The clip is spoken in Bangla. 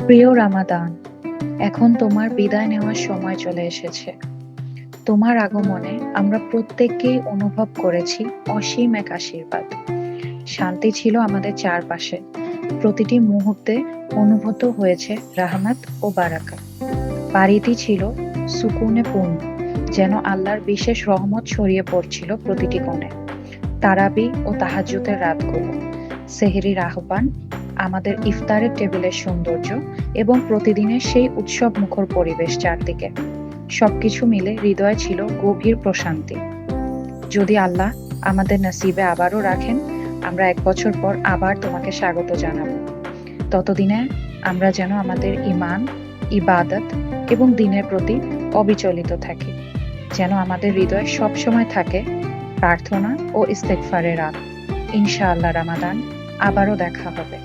প্রিয় রামাদান, এখন তোমার বিদায় নেওয়ার সময় চলে এসেছে। তোমার আগমনে আমরা প্রত্যেককেই অনুভব করেছি অসীম এক আশীর্বাদ। শান্তি ছিল আমাদের চারপাশে। প্রতিটি মুহূর্তে অনুভূত হয়েছে রাহমাত ও বারাকা। বাড়িটি ছিল সুকুনে পূর্ণ, যেন আল্লাহর বিশেষ রহমত ছড়িয়ে পড়ছিল প্রতিটি কোণে। তারাবি ও তাহাজ্জুদের রাতগুলো, সেহরির আহ্বান, আমাদের ইফতারের টেবিলের সৌন্দর্য এবং প্রতিদিনের সেই উৎসব মুখর পরিবেশ চারদিকে, সবকিছু মিলে হৃদয়ে ছিল গভীর প্রশান্তি। যদি আল্লাহ আমাদের নসিবে আবারও রাখেন, আমরা ১ বছর পর আবার তোমাকে স্বাগত জানাব। ততদিনে আমরা যেন আমাদের ঈমান, ইবাদত এবং দ্বীনের প্রতি অবিচলিত থাকি। যেন আমাদের হৃদয়ে সবসময় থাকে প্রার্থনা ও ইস্তেগফারের আলো। ইনশাআল্লাহ রামাদান, আবারও দেখা হবে।